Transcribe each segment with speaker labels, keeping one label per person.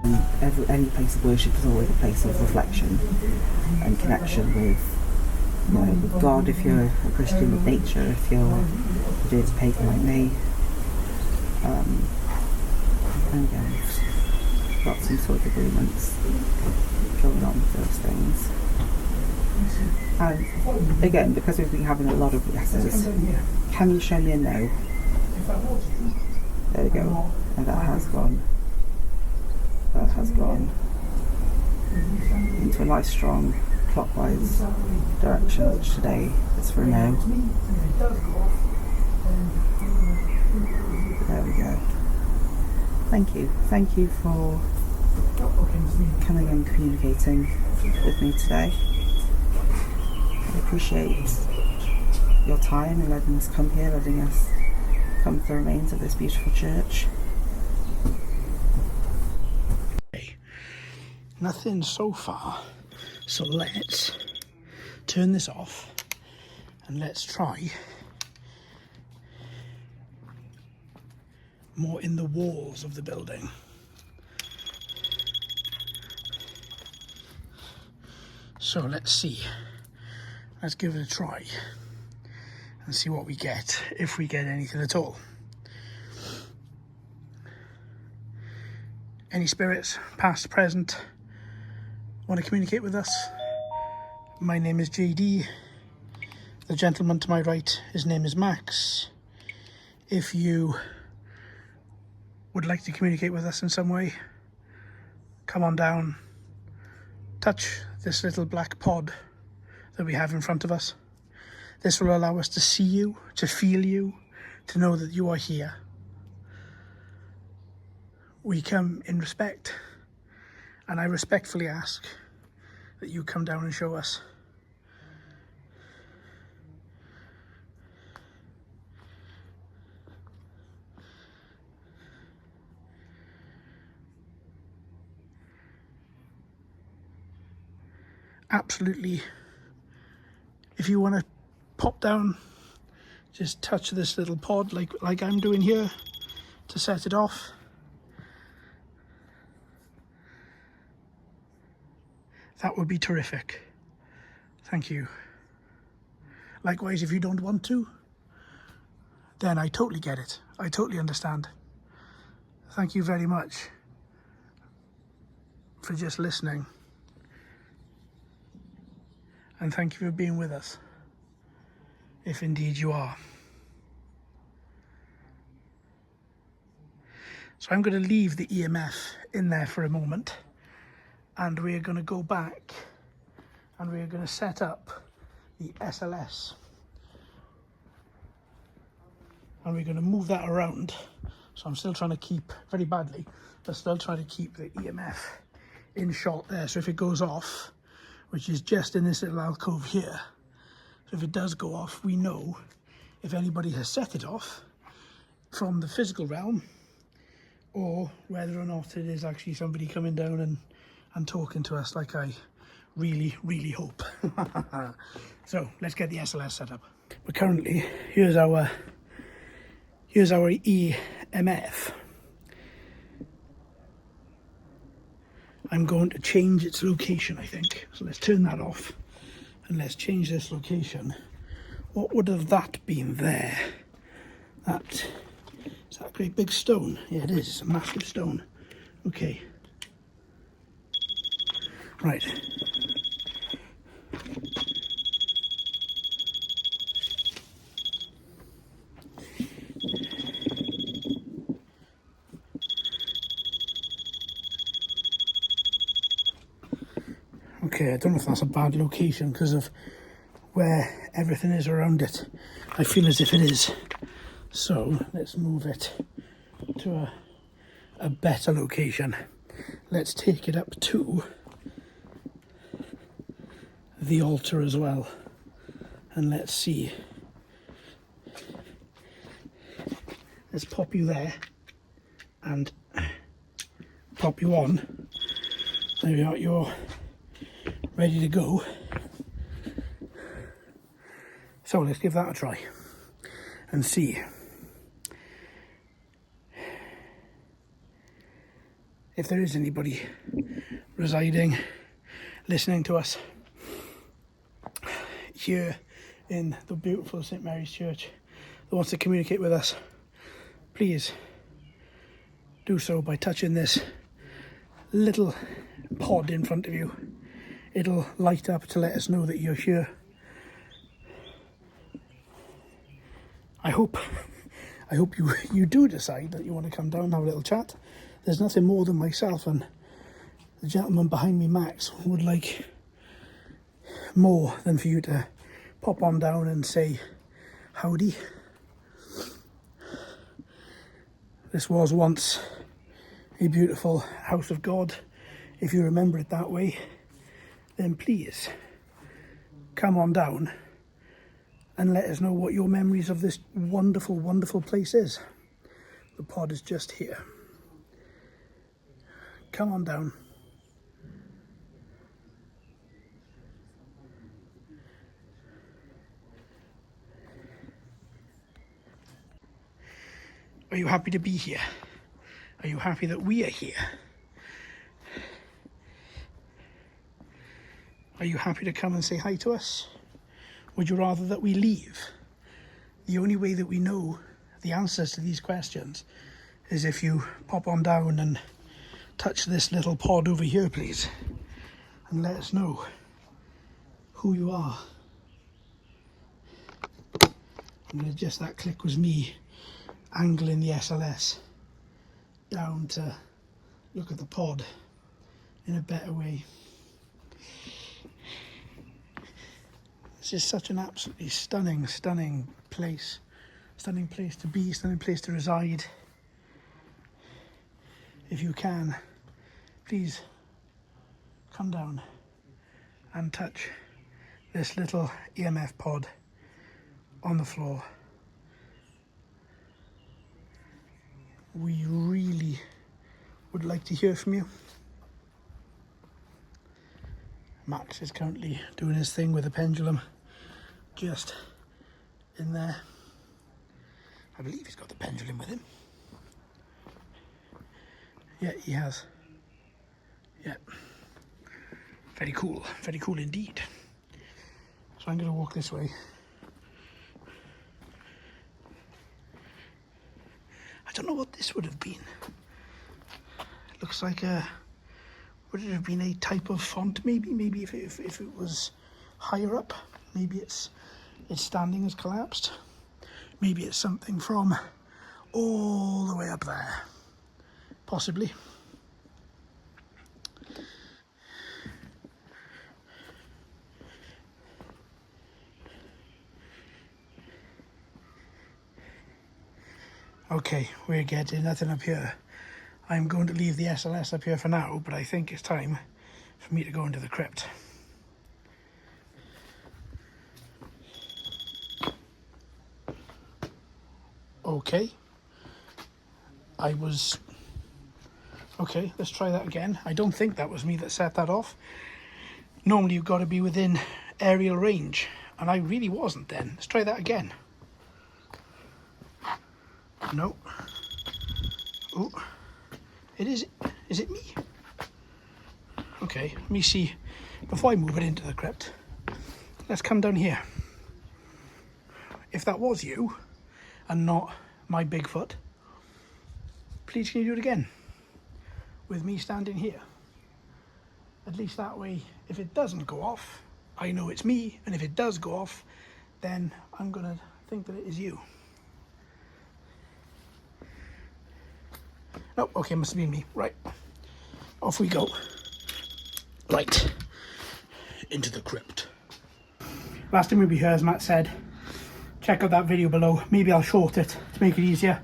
Speaker 1: Any place of worship is always a place of reflection and connection with, with God, if you're a Christian, with nature, if you're a dirty pagan like me. And again, we've got some sort of agreements going on with those things. And again, because we've been having a lot of yeses, can you show me a no? There we go. And that has gone. That has gone into a nice strong clockwise direction, which today is for a no. There we go. Thank you. Thank you for coming and communicating with me today. I appreciate your time and letting us come here, letting us come to the remains of this beautiful church.
Speaker 2: Nothing so far, so let's turn this off and let's try more in the walls of the building. So let's see, let's give it a try and see what we get, if we get anything at all. Any spirits, past, present, want to communicate with us? My name is JD. The gentleman to my right, his name is Max. If you would like to communicate with us in some way, come on down, touch this little black pod that we have in front of us. This will allow us to see you, to feel you, to know that you are here. We come in respect, and I respectfully ask that you come down and show us. Absolutely. If you want to pop down, just touch this little pod like I'm doing here to set it off. That would be terrific. Thank you. Likewise, if you don't want to, then I totally get it. I totally understand. Thank you very much for just listening. And thank you for being with us, if indeed you are. So I'm going to leave the EMF in there for a moment, and we're going to go back and we're going to set up the SLS. And we're going to move that around. So I'm still trying to keep, very badly, but still trying to keep the EMF in shot there. So if it goes off, which is just in this little alcove here, so if it does go off, we know if anybody has set it off from the physical realm, or whether or not it is actually somebody coming down and talking to us, like I really, really hope. So let's get the SLS set up. But currently, here's our EMF. I'm going to change its location, I think. So let's turn that off and let's change this location. What would have that been there? Is that a great big stone? Yeah, it is. It's a massive stone. Okay. Right. Okay, I don't know if that's a bad location because of where everything is around it. I feel as if it is. So let's move it to a better location. Let's take it up to the altar as well. And let's see. Let's pop you there and pop you on. There we are, you're ready to go. So let's give that a try and see. if there is anybody residing, listening to us here in the beautiful St Mary's Church that wants to communicate with us, please do so by touching this little pod in front of you. It'll light up to let us know that you're here. I hope you do decide that you want to come down and have a little chat. There's nothing more than myself and the gentleman behind me, Max, would like more than for you to pop on down and say howdy. This was once a beautiful house of God. If you remember it that way, then please come on down and let us know what your memories of this wonderful, wonderful place is. The pod is just here. Come on down. Are you happy to be here? Are you happy that we are here? Are you happy to come and say hi to us? Would you rather that we leave? The only way that we know the answers to these questions is if you pop on down and touch this little pod over here, please, and let us know who you are. And just that click was me angling the SLS down to look at the pod in a better way. This is such an absolutely stunning place. Stunning place to be, stunning place to reside. If you can, please come down and touch this little EMF pod on the floor. We really would like to hear from you. Max is currently doing his thing with a pendulum just in there. I believe he's got the pendulum with him. Yeah, he has. Yeah. Very cool indeed. So I'm going to walk this way. I don't know what this would have been. It looks like would it have been a type of font maybe? Maybe if it was higher up, maybe its standing has collapsed. Maybe it's something from all the way up there. Possibly. Okay, we're getting nothing up here. I'm going to leave the SLS up here for now, but I think it's time for me to go into the crypt. Okay. Okay, let's try that again. I don't think that was me that set that off. Normally you've got to be within aerial range, and I really wasn't then. Let's try that again. No. Oh, it is it me? Okay, let me see. Before I move it into the crypt, let's come down here. If that was you, and not my Bigfoot, please can you do it again? With me standing here. At least that way, if it doesn't go off, I know it's me, and if it does go off, then I'm gonna think that it is you. Oh, okay, must have been me. Right. Off we go. Right. Into the crypt. Last time we'll be here, as Matt said, check out that video below. Maybe I'll short it to make it easier.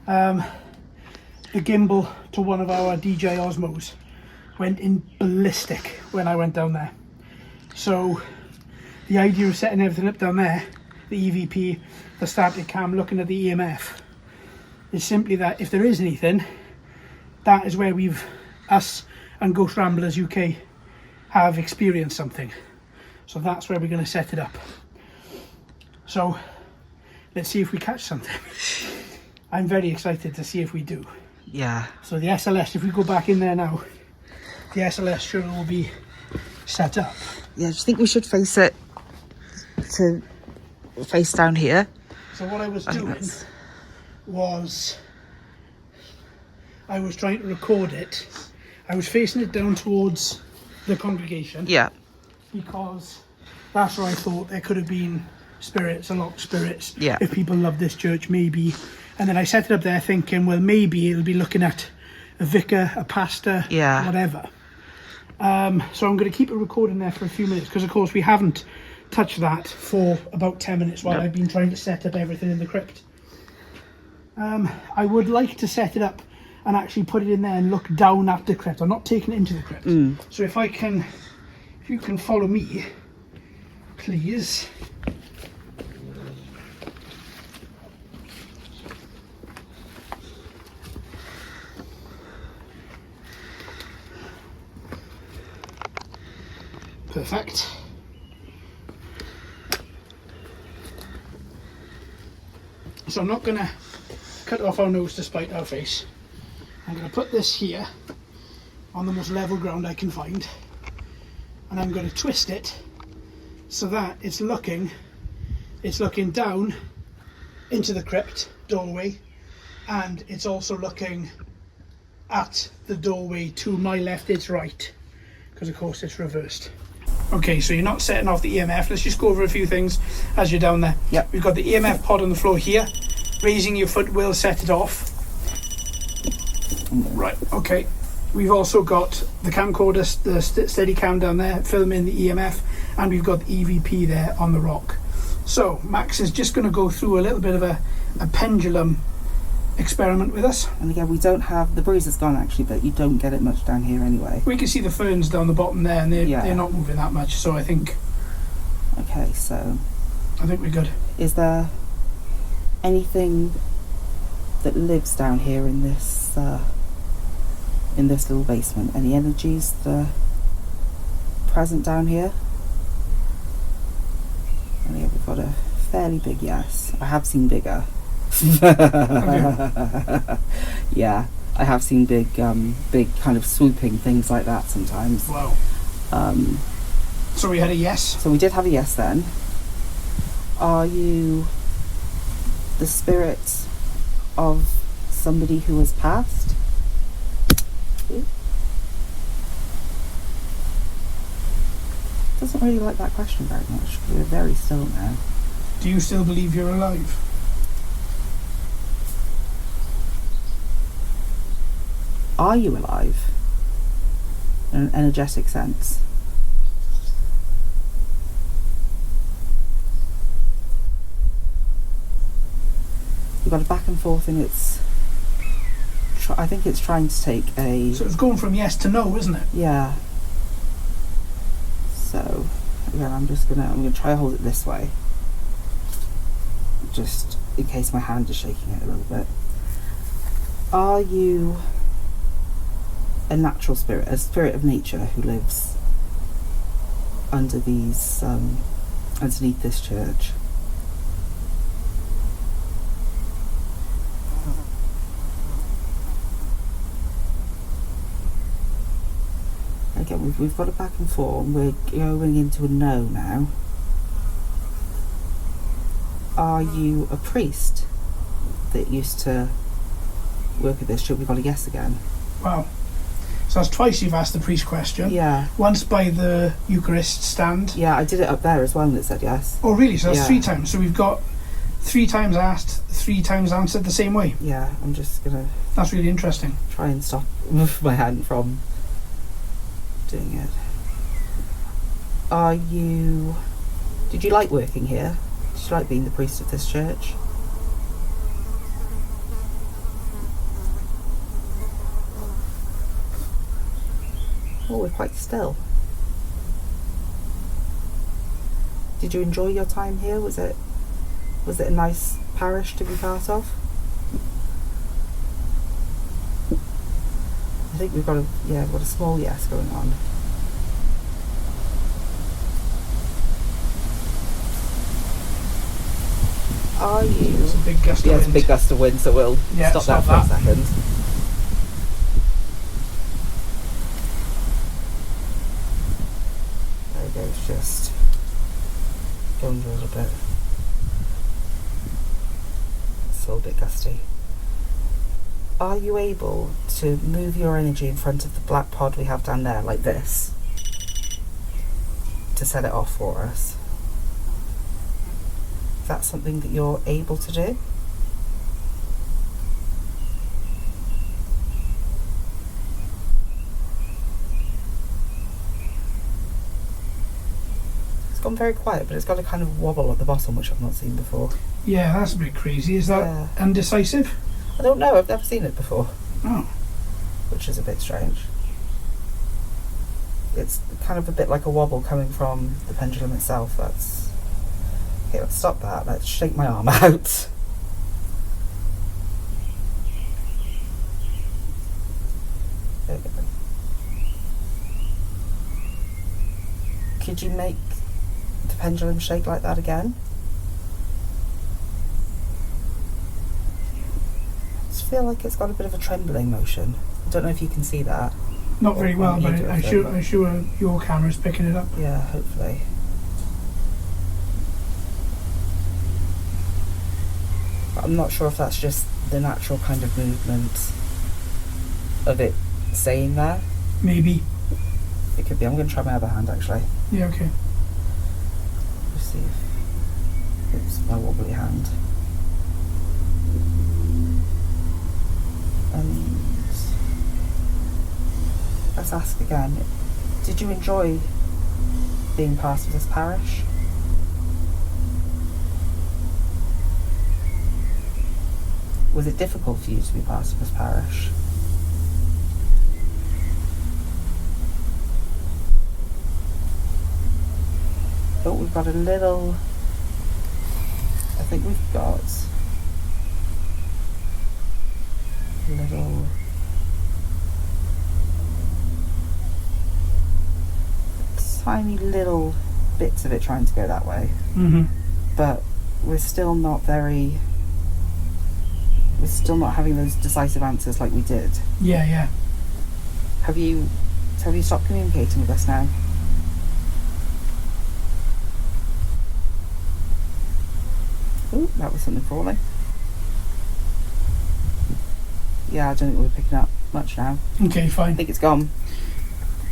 Speaker 2: The gimbal to one of our DJI Osmos went in ballistic when I went down there. So the idea of setting everything up down there, the EVP, the static cam, looking at the EMF, is simply that if there is anything, that is where us and Ghost Ramblers UK have experienced something. So that's where we're going to set it up. So let's see if we catch something. I'm very excited to see if we do.
Speaker 1: Yeah.
Speaker 2: So the SLS, if we go back in there now, the SLS should all be set up.
Speaker 1: Yeah, do you think we should face it to face down here?
Speaker 2: So what I was doing was I was trying to record it. I was facing it down towards the congregation.
Speaker 1: Yeah.
Speaker 2: Because that's where I thought there could have been spirits, a lot of spirits.
Speaker 1: Yeah.
Speaker 2: If people love this church, maybe. And then I set it up there thinking, well, maybe it'll be looking at a vicar, a pastor, whatever. So I'm going to keep it recording there for a few minutes because, of course, we haven't touched that for about 10 minutes while I've been trying to set up everything in the crypt. I would like to set it up and actually put it in there and look down at the crypt. I'm not taking it into the crypt. So if you can follow me, please. Perfect. So I'm not going to cut off our nose to spite our face. I'm going to put this here on the most level ground I can find, and I'm going to twist it so that it's looking down into the crypt doorway, and it's also looking at the doorway to my left, its right, because of course it's reversed. Okay, so you're not setting off the EMF. Let's just go over a few things as you're down there.
Speaker 1: Yep.
Speaker 2: We've got the EMF pod on the floor here. Raising your foot will set it off. Right, okay. We've also got the camcorder, the steady cam down there, filming the EMF, and we've got the EVP there on the rock. So, Max is just going to go through a little bit of a pendulum experiment with us.
Speaker 1: And again, we don't have, the breeze is gone actually, but you don't get it much down here anyway.
Speaker 2: We can see the ferns down the bottom there, and they're not moving that much, so I think...
Speaker 1: Okay, so...
Speaker 2: I think we're good.
Speaker 1: Is there anything that lives down here in this little basement? Any energies that are present down here? And yeah, we've got a fairly big yes. I have seen bigger. Yeah, I have seen big kind of swooping things like that sometimes.
Speaker 2: Wow. So we had a yes?
Speaker 1: So we did have a yes then. Are you the spirit of somebody who has passed? Doesn't really like that question very much. We're very still now.
Speaker 2: Do you still believe you're alive?
Speaker 1: Are you alive? In an energetic sense. We've got a back and forth, and I think it's trying to take a...
Speaker 2: So it's going from yes to no, isn't it?
Speaker 1: Yeah. So, again, I'm gonna try to hold it this way. Just in case my hand is shaking it a little bit. Are you a natural spirit, a spirit of nature who lives under these, underneath this church? Again, we've got a back and forth, and we're going into a no now. Are you a priest that used to work at this church? We've got a yes again.
Speaker 2: Wow. So that's twice you've asked the priest question.
Speaker 1: Yeah.
Speaker 2: Once by the Eucharist stand.
Speaker 1: Yeah, I did it up there as well, and it said yes.
Speaker 2: Oh, really? So that's 3 times. So we've got 3 times asked, 3 times answered the same way.
Speaker 1: Yeah, I'm just gonna...
Speaker 2: That's really interesting.
Speaker 1: Try and stop my hand from doing it. Are you... Did you like working here? Did you like being the priest of this church? Oh, we're quite still. Did you enjoy your time here? Was it a nice parish to be part of? I think we've got a small yes going on. Are you...
Speaker 2: It's a big gust of wind.
Speaker 1: It's a big gust of wind, so we'll stop that for a second. we go, it's just going a little bit. It's still a bit gusty. Are you able to move your energy in front of the black pod we have down there, like this, to set it off for us? Is that something that you're able to do? It's gone very quiet, but it's got a kind of wobble at the bottom, which I've not seen before.
Speaker 2: Yeah, that's a bit crazy. Is that undecisive?
Speaker 1: I don't know, I've never seen it before.
Speaker 2: Oh.
Speaker 1: Which is a bit strange. It's kind of a bit like a wobble coming from the pendulum itself. That's... Okay, let's stop that. Let's shake my arm out. There we go. Could you make the pendulum shake like that again? I feel like it's got a bit of a trembling motion. I don't know if you can see that.
Speaker 2: Not very well, but I'm sure your camera's picking it up.
Speaker 1: Yeah, hopefully. But I'm not sure if that's just the natural kind of movement of it staying there.
Speaker 2: Maybe.
Speaker 1: It could be. I'm going to try my other hand, actually.
Speaker 2: Yeah, okay.
Speaker 1: Let's see if it's my wobbly hand. And let's ask again, did you enjoy being part of this parish? Was it difficult for you to be part of this parish? Oh, we've got a little... I think we've got a little... tiny little bits of it trying to go that way.
Speaker 2: Mm-hmm.
Speaker 1: But we're still not very... We're still not having those decisive answers like we did.
Speaker 2: Yeah, yeah.
Speaker 1: Have you stopped communicating with us now? Ooh, that was something falling. Yeah, I don't think we're picking up much now.
Speaker 2: Okay, fine.
Speaker 1: I think it's gone.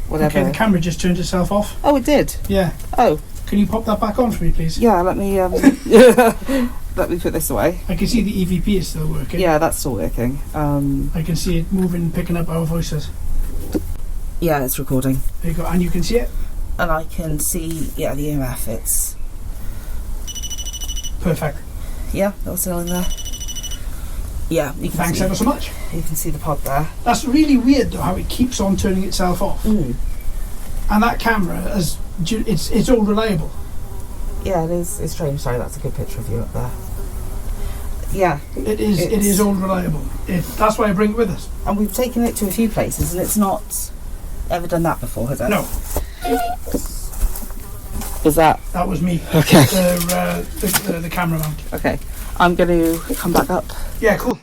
Speaker 1: Whatever.
Speaker 2: Okay, the camera just turned itself off.
Speaker 1: Oh, it did?
Speaker 2: Yeah.
Speaker 1: Oh.
Speaker 2: Can you pop that back on for me, please?
Speaker 1: Yeah, let me let me put this away.
Speaker 2: I can see the EVP is still working.
Speaker 1: Yeah, that's still working.
Speaker 2: I can see it moving, picking up our voices.
Speaker 1: Yeah, it's recording.
Speaker 2: There you go, and you can see it?
Speaker 1: And I can see, yeah, the EMF, it's...
Speaker 2: Perfect.
Speaker 1: Yeah, that was still in there. Yeah, you can
Speaker 2: Thanks
Speaker 1: see,
Speaker 2: ever so much.
Speaker 1: You can see the pod there.
Speaker 2: That's really weird though, how it keeps on turning itself off.
Speaker 1: Mm.
Speaker 2: And that camera, it's all reliable.
Speaker 1: Yeah, it is. It's strange. Sorry, that's a good picture of you up there. Yeah.
Speaker 2: It is all reliable. That's why I bring it with us.
Speaker 1: And we've taken it to a few places and it's not ever done that before, has it?
Speaker 2: No.
Speaker 1: Was that?
Speaker 2: That was me.
Speaker 1: Okay.
Speaker 2: The camera mount.
Speaker 1: Okay. I'm going to come back up.
Speaker 2: Yeah, cool.